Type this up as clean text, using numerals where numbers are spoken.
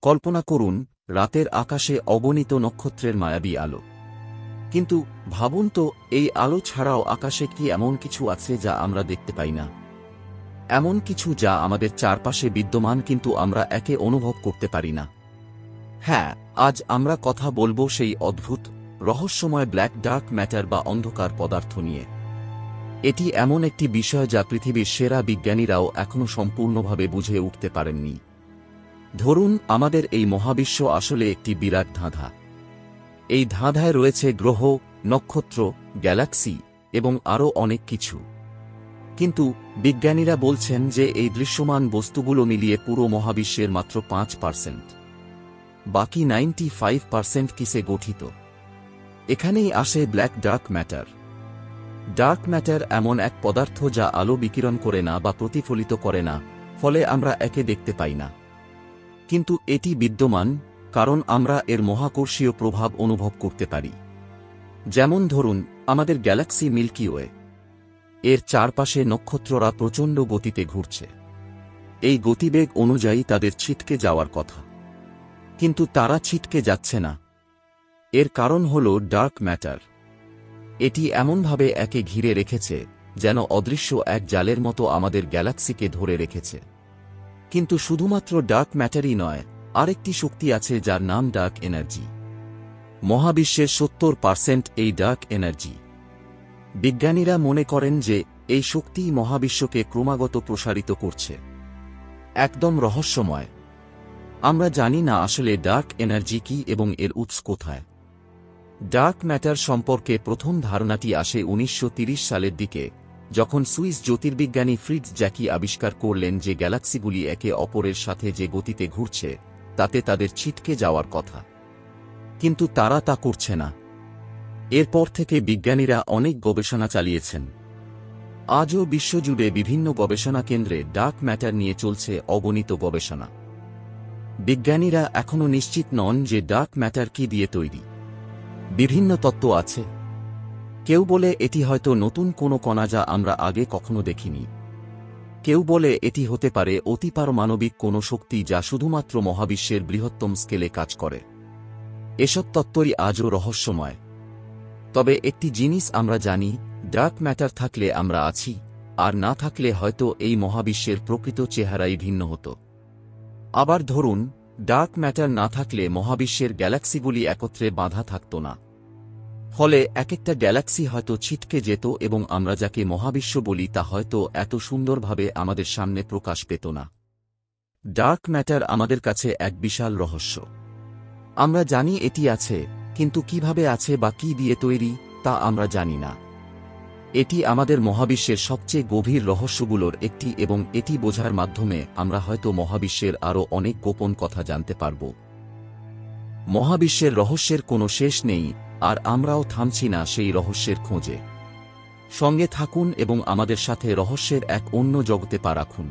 কল্পনা করুন রাতের আকাশে অগণিত নক্ষত্রের মায়াবী আলো। কিন্তু ভাবুন তো, এই আলো ছাড়াও আকাশে কি এমন কিছু আছে যা আমরা দেখতে পাই না? এমন কিছু যা আমাদের চারপাশে বিদ্যমান কিন্তু আমরা একে অনুভব করতে পারি না। হ্যাঁ, আজ আমরা কথা বলবো সেই অদ্ভুত রহস্যময় ব্ল্যাক ডার্ক ম্যাটার বা অন্ধকার পদার্থ নিয়ে। এটি এমন একটি বিষয় যা পৃথিবীর সেরা বিজ্ঞানীরাও এখনও সম্পূর্ণভাবে বুঝে উঠতে পারেননি। ধরুন, আমাদের এই মহাবিশ্ব আসলে একটি বিরাট ধাঁধা। এই ধাঁধায় রয়েছে গ্রহ, নক্ষত্র, গ্যালাক্সি এবং আরও অনেক কিছু। কিন্তু বিজ্ঞানীরা বলছেন যে এই দৃশ্যমান বস্তুগুলো মিলিয়ে পুরো মহাবিশ্বের মাত্র 5%। বাকি 95% কিসে গঠিত? এখানেই আসে black dark matter. Dark matter এমন এক পদার্থ যা আলো বিকিরণ করে না বা প্রতিফলিত করে না, ফলে আমরা একে দেখতে পাই না। কিন্তু এটি বিদ্যমান, কারণ আমরা এর মহাকর্ষীয় প্রভাব অনুভব করতে পারি। যেমন ধরুন, আমাদের গ্যালাক্সি মিল্কি ওয়ে। এর চারপাশে নক্ষত্ররা প্রচণ্ড গতিতে ঘুরছে। এই গতিবেগ অনুযায়ী তাদের ছিটকে যাওয়ার কথা, কিন্তু তারা ছিটকে যাচ্ছে না। এর কারণ হল ডার্ক ম্যাটার। এটি এমনভাবে একে ঘিরে রেখেছে যেন অদৃশ্য এক জালের মতো আমাদের গ্যালাক্সিকে ধরে রেখেছে। কিন্তু শুধুমাত্র ডার্ক ম্যাটারই নয়, আরেকটি শক্তি আছে যার নাম ডার্ক এনার্জি। মহাবিশ্বের 70% এই ডার্ক এনার্জি। বিজ্ঞানীরা মনে করেন যে এই শক্তিই মহাবিশ্বকে ক্রমাগত প্রসারিত করছে। একদম রহস্যময়। আমরা জানি না আসলে ডার্ক এনার্জি কি এবং এর উৎস কোথায়। ডার্ক ম্যাটার সম্পর্কে প্রথম ধারণাটি আসে 1930 সালের দিকে, যখন সুইস জ্যোতির্বিজ্ঞানী ফ্রিটজ জ্যাকি আবিষ্কার করলেন যে গ্যালাক্সিগুলি একে অপরের সাথে যে গতিতে ঘুরছে তাতে তাদের ছিটকে যাওয়ার কথা, কিন্তু তারা তা করছে না। এরপর থেকে বিজ্ঞানীরা অনেক গবেষণা চালিয়েছেন। আজও বিশ্বজুড়ে বিভিন্ন গবেষণা কেন্দ্রে ডার্ক ম্যাটার নিয়ে চলছে অগণিত গবেষণা। বিজ্ঞানীরা এখনও নিশ্চিত নন যে ডার্ক ম্যাটার কি দিয়ে তৈরি। বিভিন্ন তত্ত্ব আছে। কেউ বলে এটি হয়তো নতুন কোনো কণা যা আমরা আগে কখনো দেখিনি। কেউ বলে এটি হতে পারে অতিপারমাণবিক কোনো শক্তি যা শুধুমাত্র মহাবিশ্বের বৃহত্তম স্কেলে কাজ করে। এসব তত্ত্বই আজও রহস্যময়। তবে একটি জিনিস আমরা জানি, ডার্ক ম্যাটার থাকলে আমরা আছি, আর না থাকলে হয়তো এই মহাবিশ্বের প্রকৃত চেহারাই ভিন্ন হতো। আবার ধরুন, ডার্ক ম্যাটার না থাকলে মহাবিশ্বের গ্যালাক্সিগুলি একত্রে বাঁধা থাকত না। ফলে এক একটা গ্যালাক্সি হয়তো ছিটকে যেত এবং আমরা যাকে মহাবিশ্ব বলি তা হয়তো এত সুন্দরভাবে আমাদের সামনে প্রকাশ পেত না। ডার্ক ম্যাটার আমাদের কাছে এক বিশাল রহস্য। আমরা জানি এটি আছে, কিন্তু কিভাবে আছে বা কি দিয়ে তৈরি তা আমরা জানি না। এটি আমাদের মহাবিশ্বের সবচেয়ে গভীর রহস্যগুলোর একটি এবং এটি বোঝার মাধ্যমে আমরা হয়তো মহাবিশ্বের আরও অনেক গোপন কথা জানতে পারব। মহাবিশ্বের রহস্যের কোনো শেষ নেই, আর আমরাও থামছি না সেই রহস্যের খোঁজে। সঙ্গে থাকুন এবং আমাদের সাথে রহস্যের এক অন্য জগতে পা রাখুন।